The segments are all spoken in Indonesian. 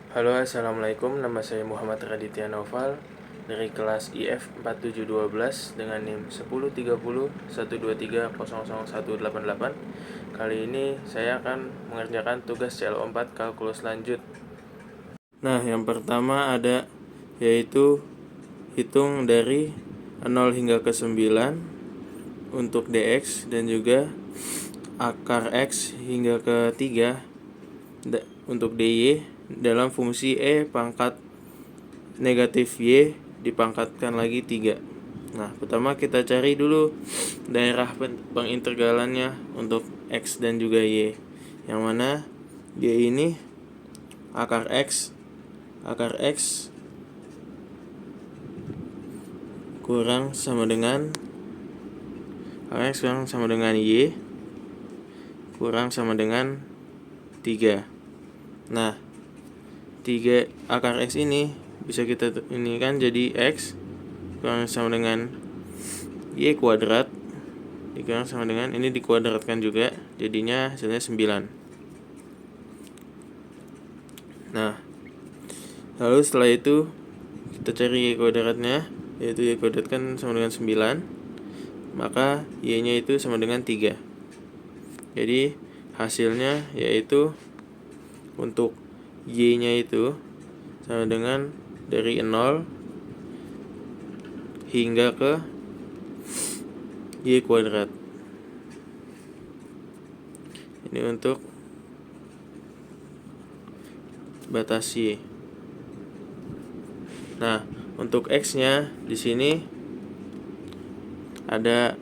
Halo, assalamualaikum. Nama saya Muhammad Raditya Noval dari kelas IF 4712 dengan NIM 103012300188. Kali ini saya akan mengerjakan tugas CLO4 kalkulus lanjut. Nah, yang pertama ada yaitu hitung dari 0 hingga ke 9 untuk dx dan juga akar x hingga ke 3 untuk dy dalam fungsi e pangkat negatif y dipangkatkan lagi 3. Nah, pertama kita cari dulu daerah pengintegralannya untuk x dan juga y. Yang mana y ini akar x kurang sama dengan y kurang sama dengan 3. Nah, 3 akar x ini bisa kita ini kan jadi x kurang sama dengan y kuadrat dikurang sama dengan ini dikuadratkan juga, jadinya hasilnya 9. Nah, lalu setelah itu kita cari y kuadratnya, yaitu y kuadrat kan sama dengan 9, maka y nya itu sama dengan 3. Jadi hasilnya yaitu untuk y nya itu sama dengan dari 0 hingga ke y kuadrat. Ini untuk batas y. Nah, untuk x nya di sini ada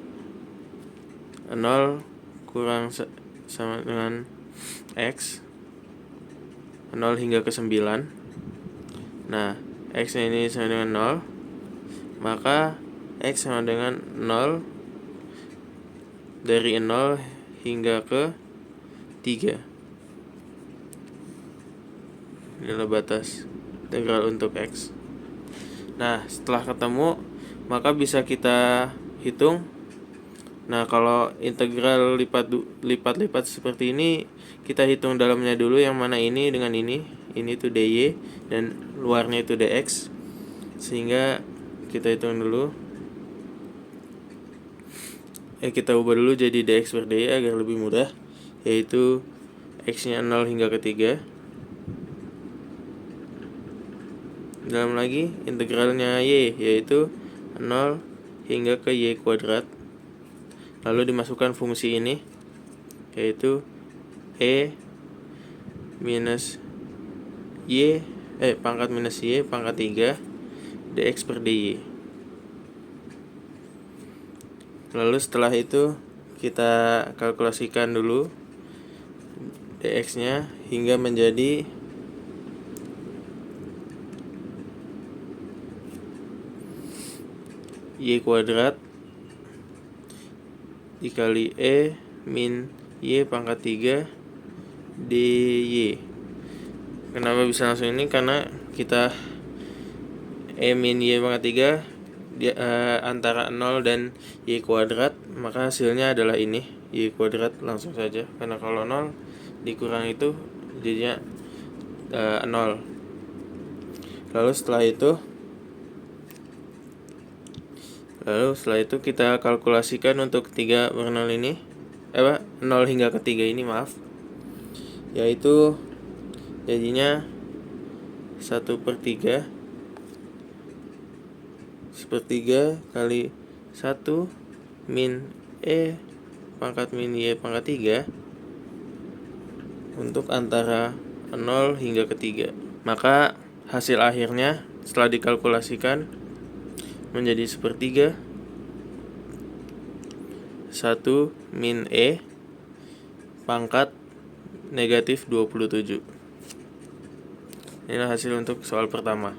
0 kurang sama dengan x 0 hingga ke 9. Nah, x nya ini sama dengan 0, maka x sama dengan 0 dari 0 hingga ke 3. Ini adalah batas integral untuk x. Nah, setelah ketemu maka bisa kita hitung. Nah, kalau integral lipat-lipat seperti ini, kita hitung dalamnya dulu, yang mana ini dengan ini tuh dy dan luarnya itu dx. Sehingga kita hitung dulu. Kita ubah dulu jadi dx per dy agar lebih mudah, yaitu x-nya 0 hingga ke 3. Dalam lagi integralnya y, yaitu 0 hingga ke y kuadrat. Lalu dimasukkan fungsi ini, yaitu e minus y pangkat minus y pangkat 3 dx per dy. Lalu setelah itu kita kalkulasikan dulu dx nya hingga menjadi y kuadrat dikali e min y pangkat 3 dy. Kenapa bisa langsung ini? Karena kita e min y pangkat 3 antara 0 dan y kuadrat, maka hasilnya adalah ini y kuadrat langsung saja. Karena kalau 0 dikurang itu jadinya 0. Lalu setelah itu kita kalkulasikan untuk 3 per 0 ini 0 hingga ke 3 ini, yaitu jadinya 1/3 kali 1 min e pangkat min y pangkat 3 untuk antara 0 hingga ke 3. Maka hasil akhirnya setelah dikalkulasikan menjadi 1/3 1 min e pangkat negatif 27. Inilah hasil untuk soal pertama.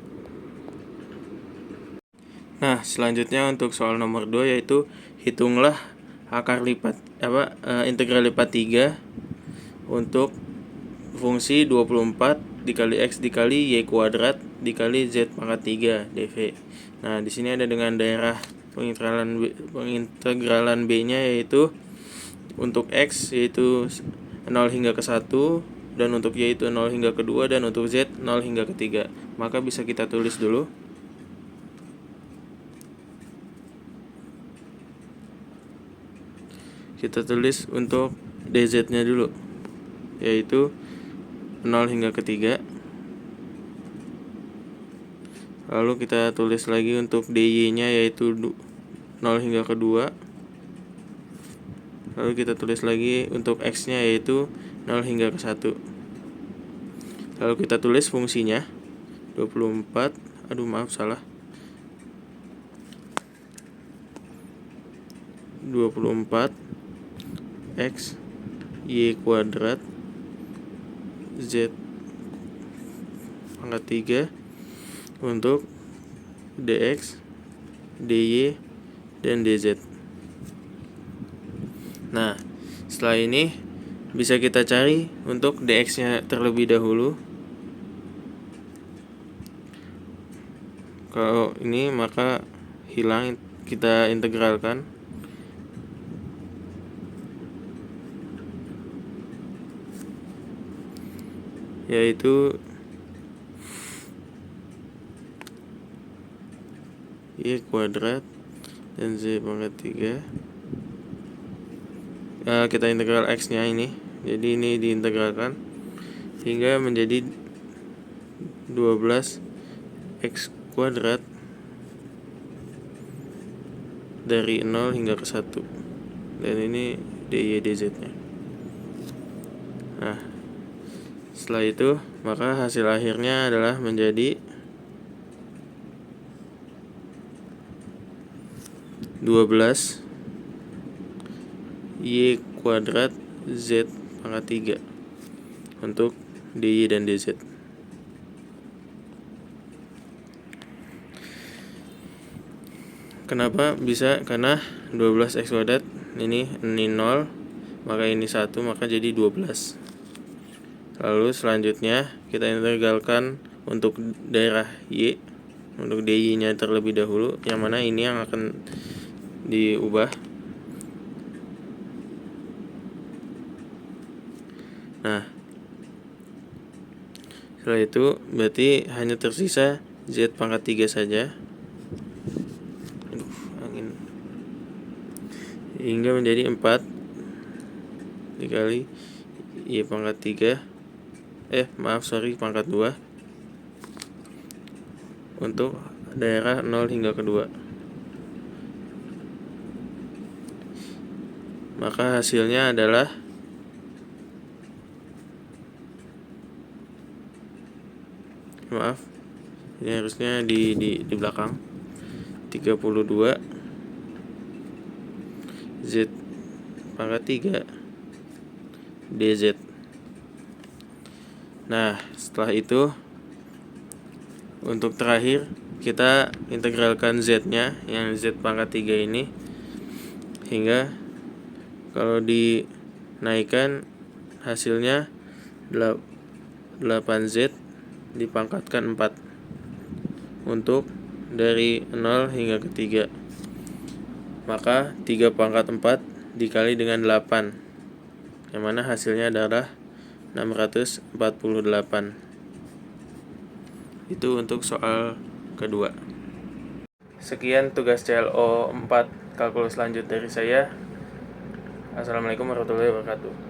Nah, selanjutnya untuk soal nomor 2, yaitu hitunglah akar integral lipat 3 untuk fungsi 24 dikali x dikali y kuadrat dikali z pangkat 3 dv. Nah, di sini ada dengan daerah pengintegralan b-nya, yaitu untuk x yaitu 0 hingga ke 1, dan untuk Y itu 0 hingga ke 2, dan untuk Z 0 hingga ke 3. Maka bisa kita tulis dulu. Kita tulis untuk DZ-nya dulu, yaitu 0 hingga ke 3. Lalu kita tulis lagi untuk DY-nya, yaitu 0 hingga ke 2. Lalu kita tulis lagi untuk X-nya, yaitu 0 hingga ke 1. Lalu kita tulis fungsinya 24, salah. 24 X Y kuadrat Z pangkat 3 untuk dx, dy, dan dz. Nah, setelah ini bisa kita cari untuk dx-nya terlebih dahulu. Kalau ini maka hilang, kita integralkan. Yaitu Y kuadrat dan Z pangkat 3. Kita integral X nya ini, jadi ini diintegralkan hingga menjadi 12 X kuadrat dari 0 hingga ke 1, dan ini dy dz nya. Nah, setelah itu maka hasil akhirnya adalah menjadi 12 Y kuadrat Z pangkat 3 untuk dy dan dz. Kenapa bisa? Karena 12 X kuadrat ini 0, maka ini 1, maka jadi 12. Lalu selanjutnya kita integralkan untuk daerah Y, untuk dy nya terlebih dahulu, yang mana ini yang akan diubah. Nah, setelah itu berarti hanya tersisa Z pangkat 3 saja. Angin. Hingga menjadi 4 dikali Y pangkat 3, pangkat 2 untuk daerah 0 hingga ke 2. Maka hasilnya adalah ini harusnya di belakang 32 Z pangkat 3 dz. Nah, setelah itu untuk terakhir kita integralkan Z-nya yang Z pangkat 3 ini, hingga kalau dinaikkan hasilnya 8Z dipangkatkan 4 untuk dari 0 hingga ke 3. Maka 3 pangkat 4 dikali dengan 8, yang mana hasilnya adalah 648. Itu untuk soal kedua. Sekian tugas CLO 4 kalkulus lanjut dari saya. Assalamualaikum warahmatullahi wabarakatuh.